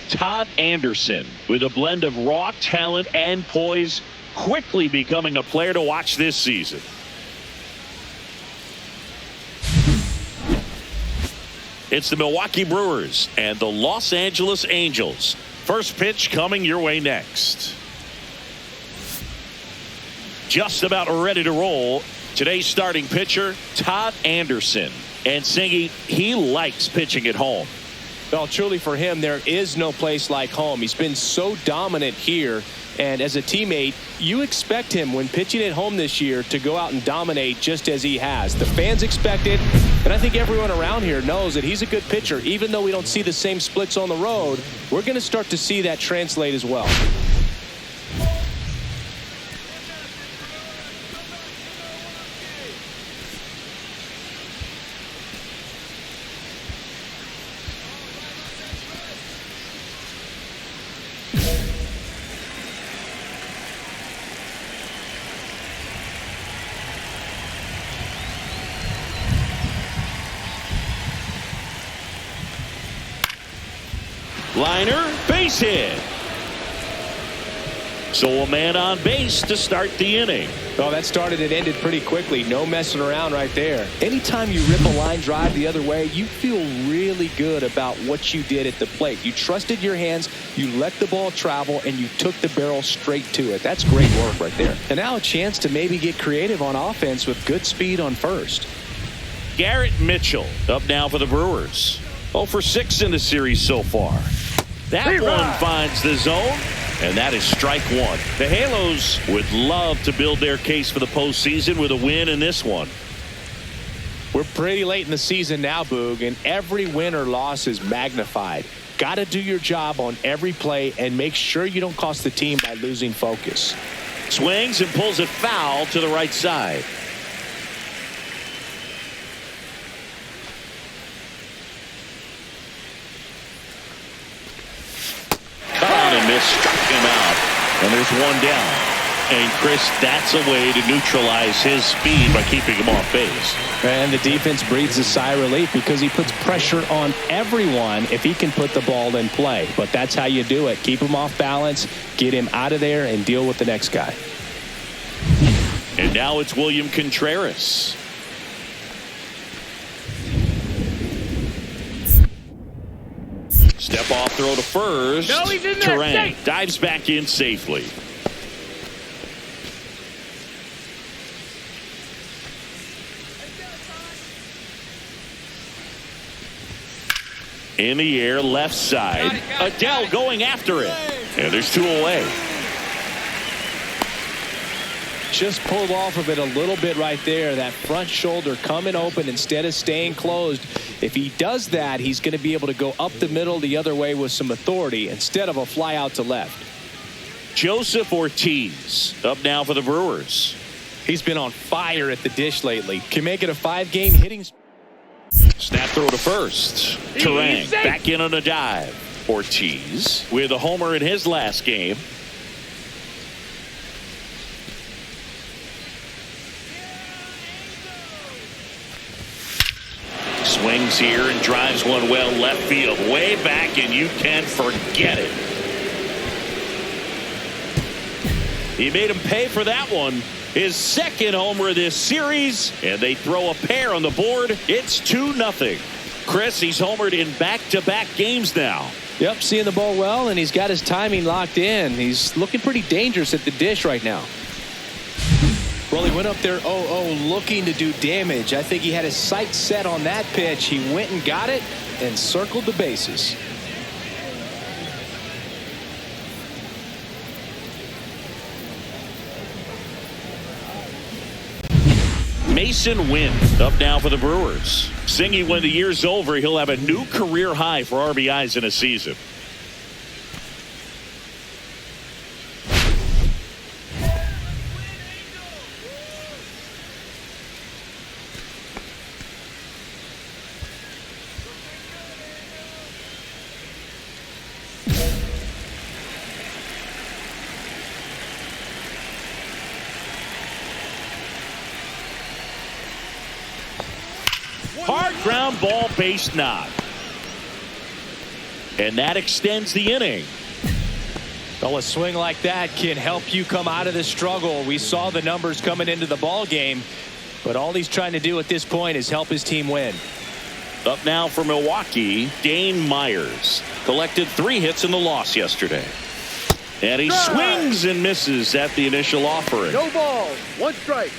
Todd Anderson, with a blend of raw talent and poise, quickly becoming a player to watch this season. It's the Milwaukee Brewers and the Los Angeles Angels. First pitch coming your way next. Just about ready to roll. Today's starting pitcher, Todd Anderson. And Singy, he likes pitching at home. Well, truly for him, there is no place like home. He's been so dominant here. And as a teammate, you expect him when pitching at home this year to go out and dominate just as he has. The fans expect it, and I think everyone around here knows that he's a good pitcher. Even though we don't see the same splits on the road, we're going to start to see that translate as well. Liner, base hit. So a man on base to start the inning. Oh, that started and ended pretty quickly. No messing around right there. Anytime you rip a line drive the other way, you feel really good about what you did at the plate. You trusted your hands, you let the ball travel, and you took the barrel straight to it. That's great work right there. And now a chance to maybe get creative on offense with good speed on first. Garrett Mitchell up now for the Brewers. 0 for 6 in the series so far. That one finds the zone, and that is strike one. The Halos would love to build their case for the postseason with a win in this one. We're pretty late in the season now, Boog, and every win or loss is magnified. Got to do your job on every play and make sure you don't cost the team by losing focus. Swings and pulls it foul to the right side. Struck him out, and there's one down. And Chris, that's a way to neutralize his speed by keeping him off base. And the defense breathes a sigh of relief because he puts pressure on everyone if he can put the ball in play. But that's how you do it. Keep him off balance, get him out of there, and deal with the next guy. And now it's William Contreras. Step off throw to first. No, he's in there. Terang dives back in safely. In the air, left side. Adele going after it. And there's two away. Just pulled off of it a little bit right there. That front shoulder coming open instead of staying closed. If he does that, he's going to be able to go up the middle the other way with some authority instead of a fly out to left. Joseph Ortiz up now for the Brewers. He's been on fire at the dish lately. Can make it a 5-game hitting. Snap throw to first. Terang back in on a dive. Ortiz with a homer in his last game. Swings here and drives one well left field, way back, and you can forget it. He made him pay for that one. His second homer of this series, and they throw a pair on the board. It's 2-0. Chris, he's homered in back-to-back games now. Yep, seeing the ball well, and he's got his timing locked in. He's looking pretty dangerous at the dish right now. Well, he went up there 0-0 looking to do damage. I think he had his sights set on that pitch. He went and got it and circled the bases. Mason Wind up now for the Brewers. Singy, when the year's over, he'll have a new career high for RBIs in a season. Hard ground ball, base knock. and that extends the inning. Well, a swing like that can help you come out of the struggle. We saw the numbers coming into the ball game, but all he's trying to do at this point is help his team win. Up now for Milwaukee, Dane Myers collected 3 hits in the loss yesterday. And he swings and misses at the initial offering. No ball, 1 strike.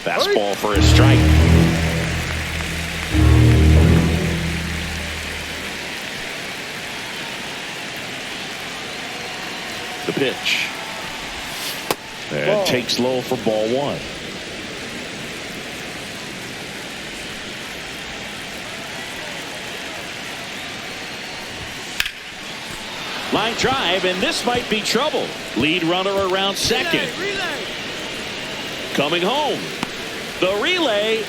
Fastball for a strike. The pitch. And takes low for ball 1. Line drive, and this might be trouble. Lead runner around second. Coming home. The relay,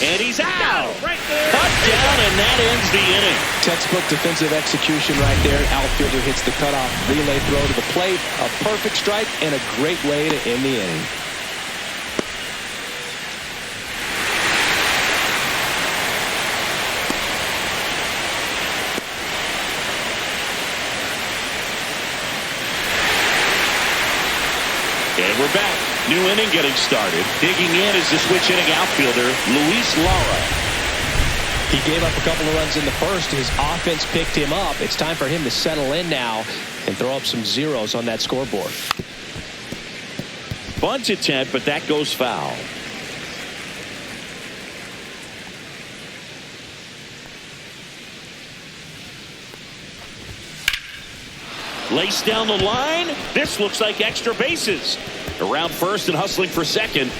and he's out. Touchdown, and that ends the inning. Textbook defensive execution right there. Outfielder hits the cutoff relay throw to the plate. A perfect strike and a great way to end the inning. And we're back. New inning getting started. Digging in is the switch inning outfielder, Luis Lara. He gave up a couple of runs in the first. His offense picked him up. It's time for him to settle in now and throw up some zeros on that scoreboard. Bunt attempt, but that goes foul. Laced down the line. This looks like extra bases. Around first and hustling for second.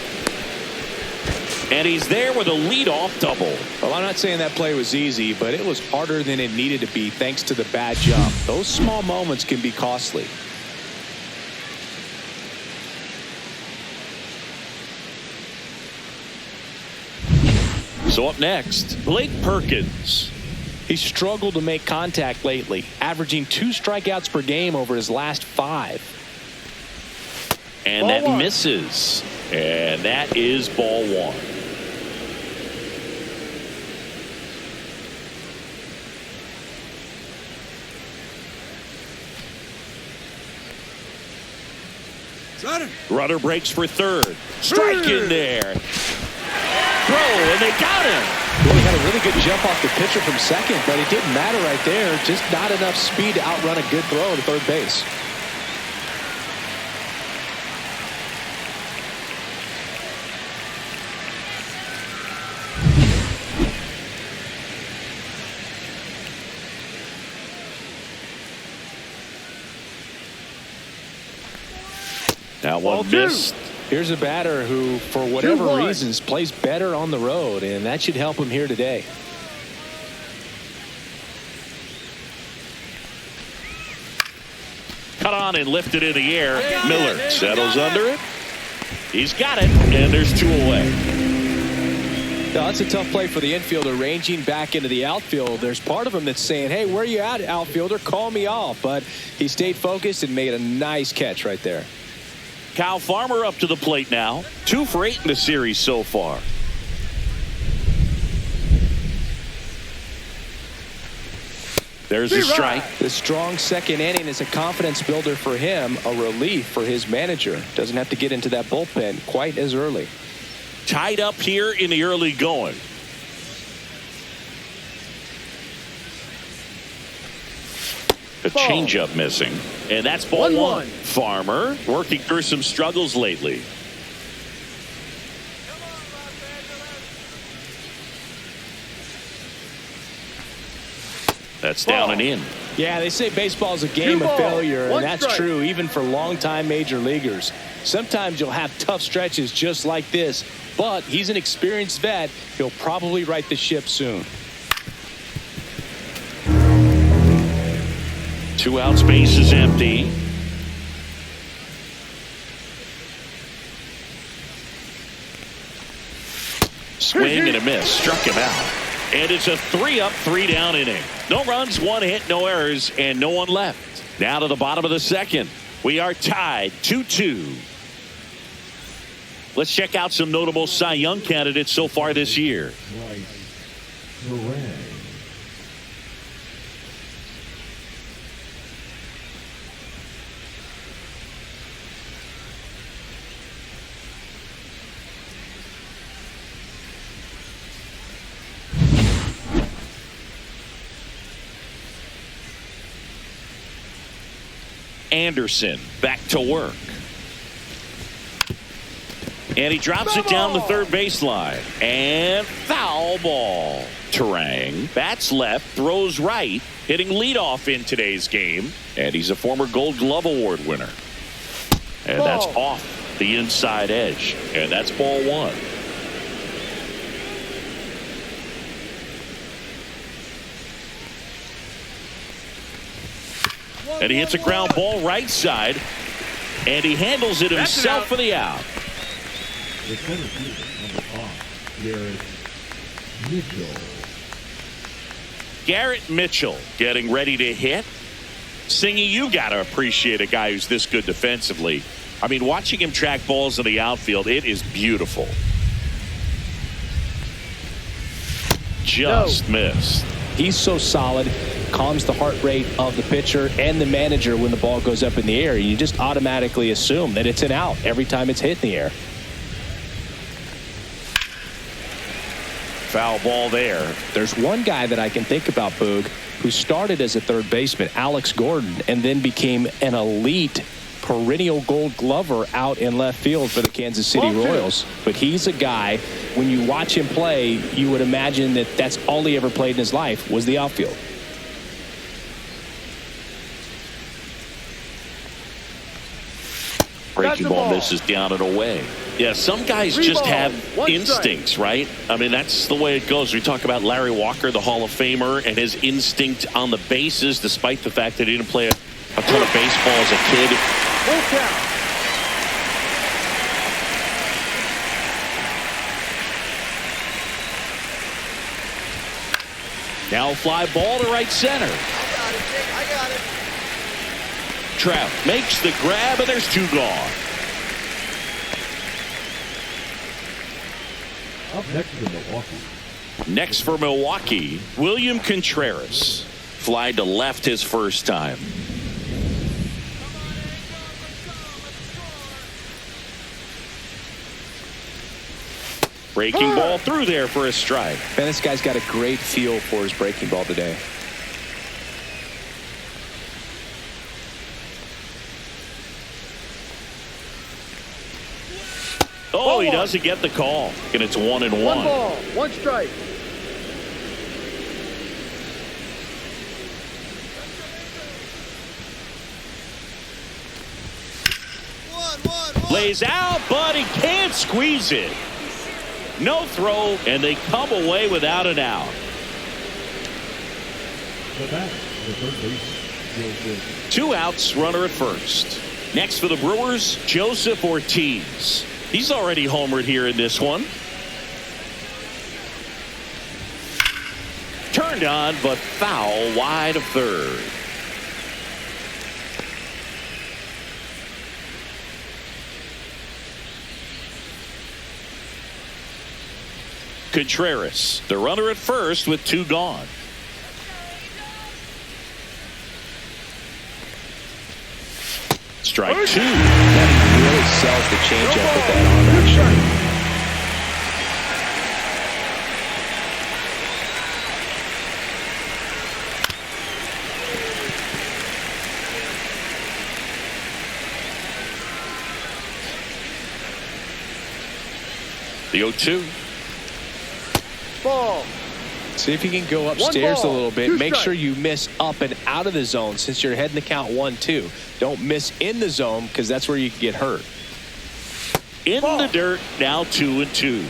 And he's there with a leadoff double. Well, I'm not saying that play was easy, but it was harder than it needed to be thanks to the bad jump. Those small moments can be costly. So up next, Blake Perkins. He struggled to make contact lately, averaging 2 strikeouts per game over his last 5. And that misses. And that is ball 1. Runner breaks for third. Strike in there. Throw, and they got him. Well, he had a really good jump off the pitcher from second, but it didn't matter right there. Just not enough speed to outrun a good throw to third base. That one missed. Here's a batter who, for whatever reasons, plays better on the road, and that should help him here today. Cut on and lifted in the air. Miller settles under it. He's got it, and there's 2 away. Now, that's a tough play for the infielder, ranging back into the outfield. There's part of him that's saying, hey, where you at, outfielder? Call me off. But he stayed focused and made a nice catch right there. Kyle Farmer up to the plate now. 2 for 8 in the series so far. There's a strike. The strong second inning is a confidence builder for him, a relief for his manager. Doesn't have to get into that bullpen quite as early. Tied up here in the early going. A changeup missing. And that's ball 1. Farmer working through some struggles lately. That's down and in. Yeah, they say baseball is a game of failure, and that's true even for longtime major leaguers. Sometimes you'll have tough stretches just like this, but he's an experienced vet. He'll probably right the ship soon. 2 outs, base is empty. Swing and a miss. Struck him out. And it's a 3-up, 3-down inning. No runs, 1 hit, no errors, and no one left. Now to the bottom of the second. We are tied 2-2. Let's check out some notable Cy Young candidates so far this year. Anderson back to work. And he drops it down the third baseline. And foul ball. Terang bats left, throws right, hitting leadoff in today's game. And he's a former Gold Glove Award winner. And that's off the inside edge. And that's ball one. And he hits a ground ball right side. And he handles it himself for the out. The center fielder, number 5, Mitchell. Garrett Mitchell getting ready to hit. Singy, you got to appreciate a guy who's this good defensively. I mean, watching him track balls in the outfield, it is beautiful. Just missed. He's so solid, calms the heart rate of the pitcher and the manager when the ball goes up in the air. You just automatically assume that it's an out every time it's hit in the air. Foul ball there. There's one guy that I can think about, Boog, who started as a third baseman, Alex Gordon, and then became an elite perennial Gold Glover out in left field for the Kansas City Royals. But he's a guy, when you watch him play, you would imagine that that's all he ever played in his life was the outfield. Breaking ball misses down and away. Yeah, some guys just have instincts, right? I mean, that's the way it goes. We talk about Larry Walker, the Hall of Famer, and his instinct on the bases, despite the fact that he didn't play a ton of baseball as a kid. Now fly ball to right center. I got it. Trout makes the grab, and there's two gone. Up next for Milwaukee. Next for Milwaukee, William Contreras. Fly to left his first time. Breaking ball through there for a strike. Man, this guy's got a great feel for his breaking ball today. Oh, he doesn't get the call. And it's 1-1. One ball, one strike. Lays out, but he can't squeeze it. No throw, and they come away without an out. The third base, 2 outs, runner at first. Next for the Brewers, Joseph Ortiz. He's already homered here in this one. Turned on, but foul wide of third. Contreras, the runner at first with 2 gone. Strike 2. He really sells the changeup with that arm action. The 0-2. Ball. See if you can go upstairs a little bit. Make strikes. sure you miss up and out of the zone since you're heading the count 1-2. Don't miss in the zone because that's where you can get hurt. In the dirt, now 2-2.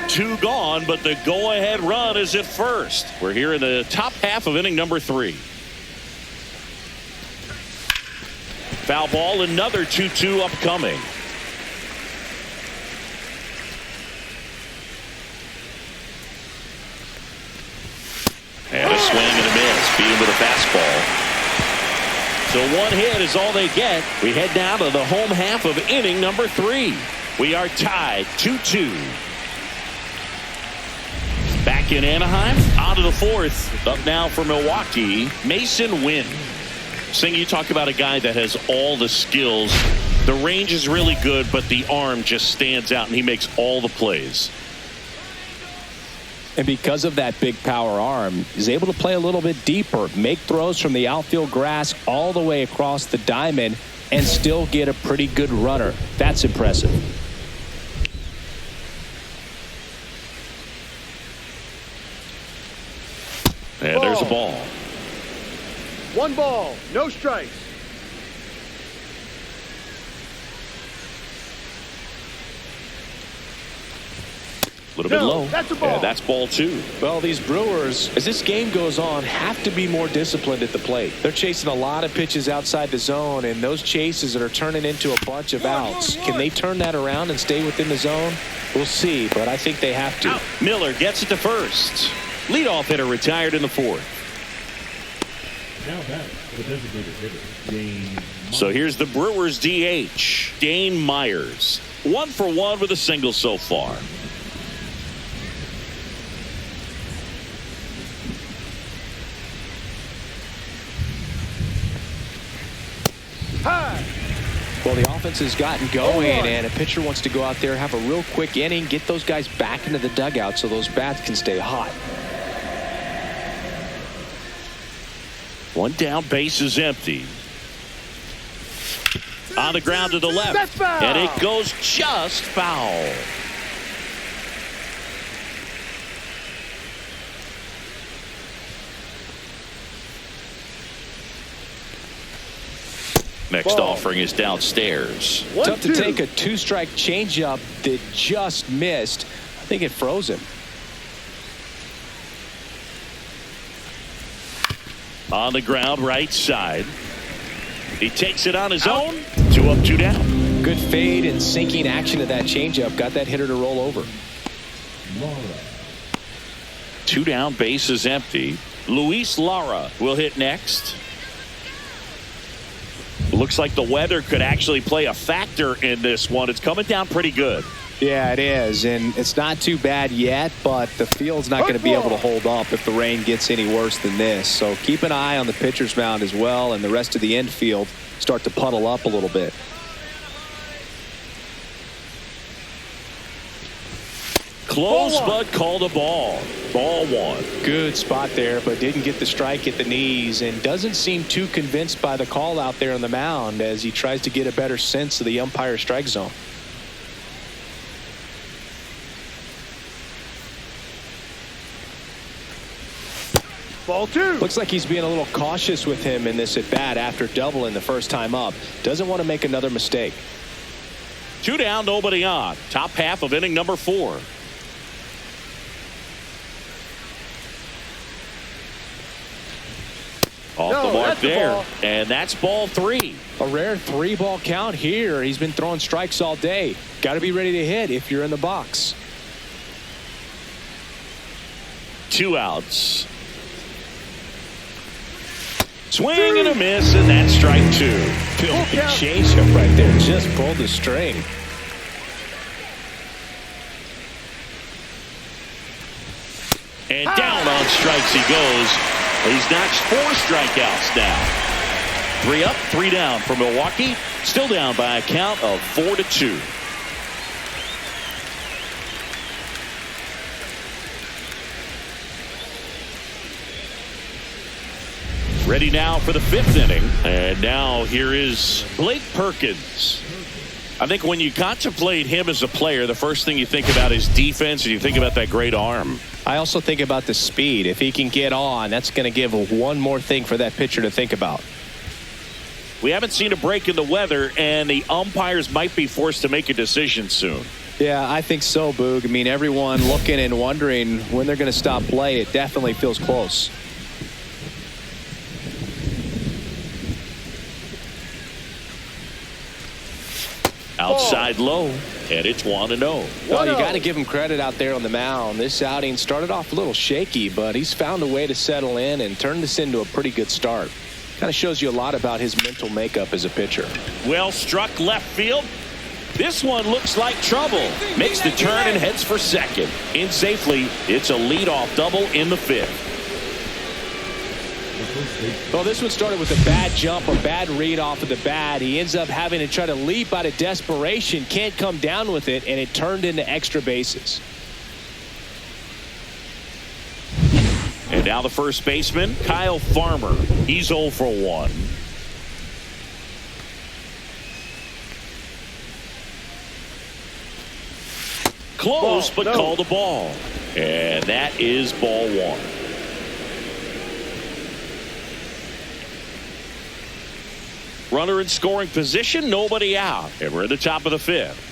2 gone, but the go-ahead run is at first. We're here in the top half of inning number 3. Foul ball, another 2-2 upcoming. And a swing and a miss. Beat him with a fastball. So one hit is all they get. We head now to the home half of inning number 3. We are tied 2-2. Back in Anaheim, on to the 4th. Up now for Milwaukee, Mason Wynn. Sing, you talk about a guy that has all the skills. The range is really good, but the arm just stands out, and he makes all the plays. And because of that big power arm, he's able to play a little bit deeper, make throws from the outfield grass all the way across the diamond, and still get a pretty good runner. That's impressive. And there's a ball. 1 ball, no strikes. A little bit low. That's a ball. And that's ball 2. Well, these Brewers, as this game goes on, have to be more disciplined at the plate. They're chasing a lot of pitches outside the zone, and those chases that are turning into a bunch of outs. Can they turn that around and stay within the zone? We'll see, but I think they have to. Miller gets it to first. Leadoff hitter retired in the 4th. Now back for the designated hitter, Dane. So here's the Brewers DH, Dane Myers. 1 for 1 with a single so far. Well, the offense has gotten going, and a pitcher wants to go out there, have a real quick inning, get those guys back into the dugout so those bats can stay hot. 1 down, base is empty. On the ground to the left, and it goes just foul. Next offering is downstairs. Tough to take a 2-strike changeup that just missed. I think it froze him. On the ground, right side. He takes it on his own. 2 up, 2 down. Good fade and sinking action of that changeup. Got that hitter to roll over. 2 down, base is empty. Luis Lara will hit next. Looks like the weather could actually play a factor in this one. It's coming down pretty good. Yeah, it is, and it's not too bad yet, but the field's not going to be able to hold up if the rain gets any worse than this. So keep an eye on the pitcher's mound as well, and the rest of the infield start to puddle up a little bit. Close, but called a ball. Ball 1. Good spot there, but didn't get the strike at the knees, and doesn't seem too convinced by the call out there on the mound as he tries to get a better sense of the umpire's strike zone. Ball 2. Looks like he's being a little cautious with him in this at bat after doubling the first time up. Doesn't want to make another mistake. 2 down, nobody on. Top half of inning number 4. Off the mark there, and that's ball 3. A rare 3-ball count here. He's been throwing strikes all day. Got to be ready to hit if you're in the box. 2 outs. Swing and a miss, and that's strike 2. Filthy changeup right there. Just pulled the string. And down on strikes he goes. He's notched 4 strikeouts now. 3 up, 3 down for Milwaukee. Still down by a count of 4-2. Ready now for the 5th inning. And now here is Blake Perkins. I think when you contemplate him as a player, the first thing you think about is defense, and you think about that great arm. I also think about the speed. If he can get on, that's going to give one more thing for that pitcher to think about. We haven't seen a break in the weather, and the umpires might be forced to make a decision soon. Yeah, I think so, Boog. I mean, everyone looking and wondering when they're going to stop play. It definitely feels close. Outside low, and it's 1-0. Well, you got to give him credit out there on the mound. This outing started off a little shaky, but he's found a way to settle in and turn this into a pretty good start. Kind of shows you a lot about his mental makeup as a pitcher. Well struck left field. This one looks like trouble. Makes the turn and heads for second. In safely, it's a leadoff double in the fifth. Well, this one started with a bad jump, a bad read off of the bat. He ends up having to try to leap out of desperation. Can't come down with it, and it turned into extra bases. And now the first baseman, Kyle Farmer. He's 0 for 1. Close, but called a ball. And that is ball 1. Runner in scoring position, nobody out. And we're at the top of the fifth.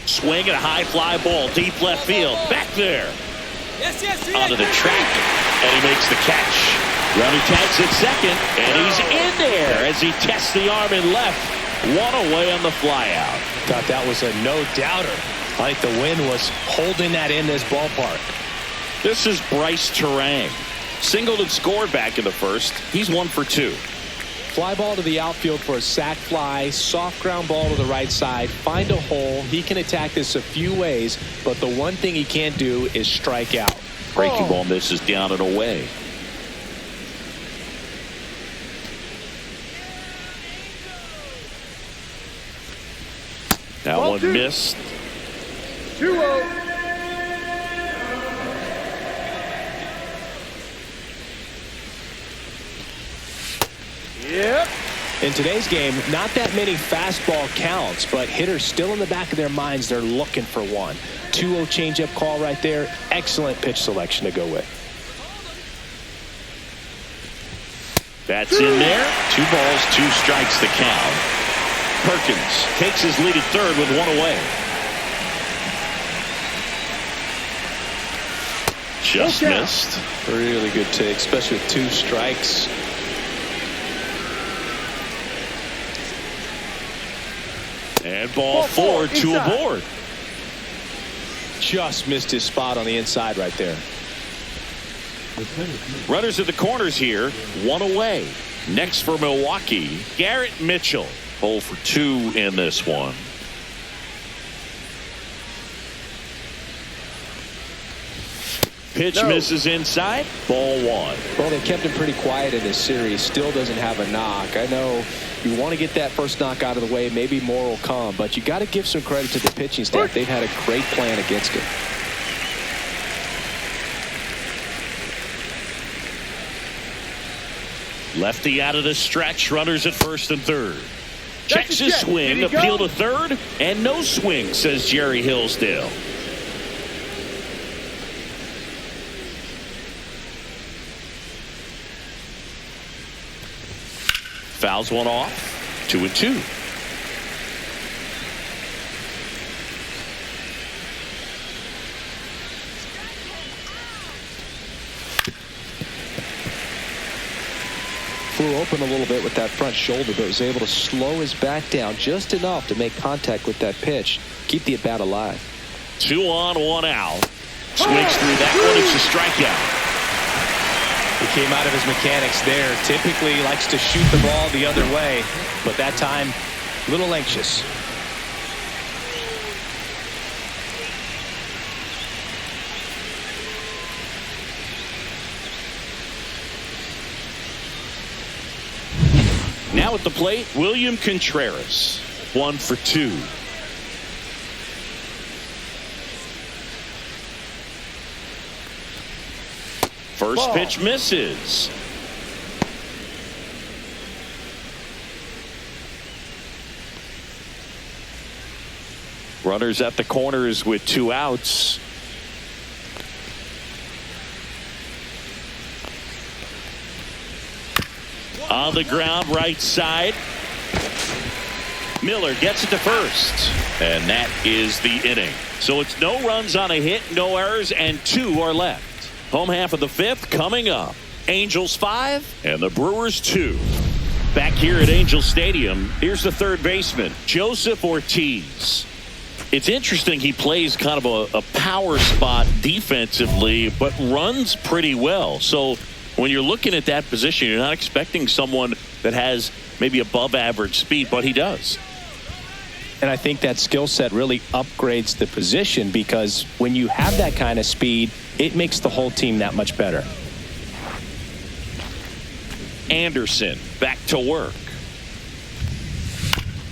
Swing and a high fly ball, deep left field. Back there. Onto the track. And he makes the catch. Runner tags at second. And he's in there as he tests the arm in left. One away on the fly out. Thought that was a no-doubter. I think the wind was holding that in this ballpark. This is Bryce Terang. Singled and scored back in the first. He's 1 for 2. Fly ball to the outfield for a sac fly. Soft ground ball to the right side. Find a hole. He can attack this a few ways, but the one thing he can't do is strike out. Breaking ball misses down and away. That one missed. 2-0. Yep. In today's game, not that many fastball counts, but hitters still in the back of their minds, they're looking for one. 2-0 changeup call right there. Excellent pitch selection to go with. That's in there. 2 balls, 2 strikes the count. Perkins takes his lead at third with 1 away. Just missed. Really good take, especially with 2 strikes. And ball 4, 2 aboard. Just missed his spot on the inside right there. Runners at the corners here, 1 away. Next for Milwaukee, Garrett Mitchell. 0 for 2 in this one. Pitch misses inside. Ball 1. Well, they kept him pretty quiet in this series. Still doesn't have a knock. I know you want to get that first knock out of the way. Maybe more will come, but you got to give some credit to the pitching staff. They've had a great plan against him. Lefty out of the stretch. Runners at first and third. Checks his swing. Appeal to third. And no swing, says Jerry Hillsdale. Fouls one off. 2-2. Flew open a little bit with that front shoulder, but was able to slow his back down just enough to make contact with that pitch. Keep the at-bat alive. 2 on, 1 out. Swings through that one. It's a strikeout. He came out of his mechanics there. Typically likes to shoot the ball the other way, but that time a little anxious. Now at the plate, William Contreras. 1 for 2. First pitch misses. Runners at the corners with 2 outs. On the ground, right side. Miller gets it to first. And that is the inning. So it's no runs on a hit, no errors, and 2 are left. Home half of the 5th coming up. Angels 5 and the Brewers 2. Back here at Angel Stadium, here's the third baseman, Joseph Ortiz. It's interesting. He plays kind of a power spot defensively, but runs pretty well. So when you're looking at that position, you're not expecting someone that has maybe above average speed, but he does. And I think that skill set really upgrades the position, because when you have that kind of speed, it makes the whole team that much better. Anderson back to work.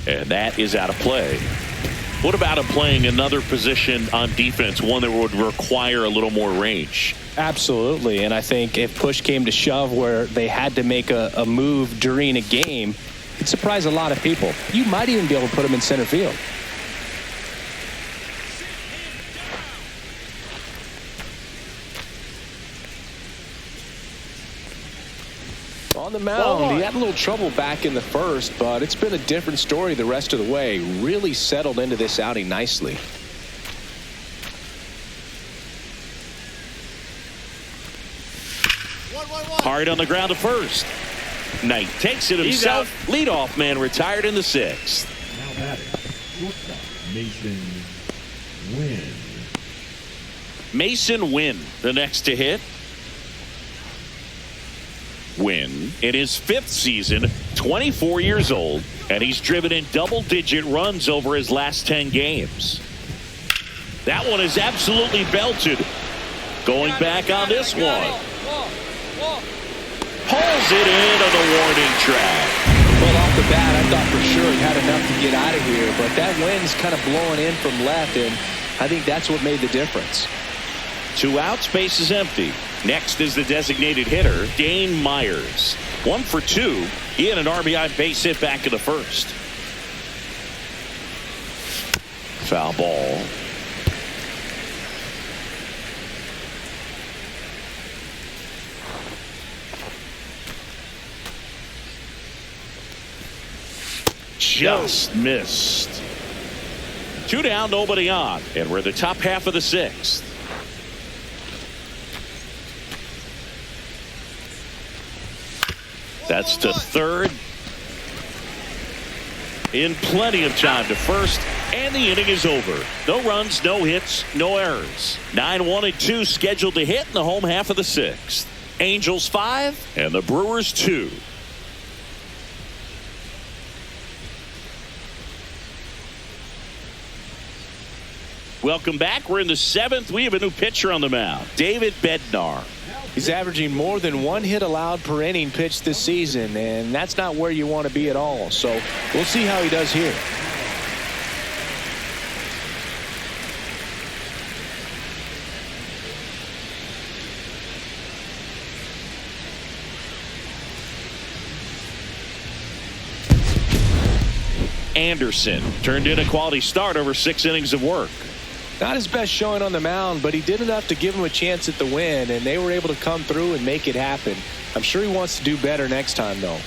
And that is out of play. What about him playing another position on defense, one that would require a little more range? Absolutely. And I think if push came to shove where they had to make a move during a game, it'd surprise a lot of people. You might even be able to put him in center field. On the mound, he had a little trouble back in the first, but it's been a different story the rest of the way. Really settled into this outing nicely. Hard on the ground to first. Knight takes it himself. Leadoff man retired in the sixth. Now batting, shortstop, Mason Wynn. Mason Wynn, the next to hit. Wynn in his fifth season, 24 years old, and he's driven in double-digit runs over his last 10 games. That one is absolutely belted. Going back on this one. Pulls it into the warning track. Well, off the bat, I thought for sure he had enough to get out of here, but that wind's kind of blowing in from left, and I think that's what made the difference. 2 outs, base is empty. Next is the designated hitter, Dane Myers. 1 for 2. He had an RBI base hit back in the first. Foul ball. Just missed. 2 down, nobody on, and we're the top half of the sixth. That's to third. In plenty of time to first, and the inning is over. No runs, no hits, no errors. 9-1-2 scheduled to hit in the home half of the sixth. Angels 5 and the Brewers 2. Welcome back. We're in the seventh. We have a new pitcher on the mound, David Bednar. He's averaging more than 1 hit allowed per inning pitched this season, and that's not where you want to be at all. So we'll see how he does here. Anderson turned in a quality start over 6 innings of work. Not his best showing on the mound, but he did enough to give him a chance at the win, and they were able to come through and make it happen. I'm sure he wants to do better next time, though.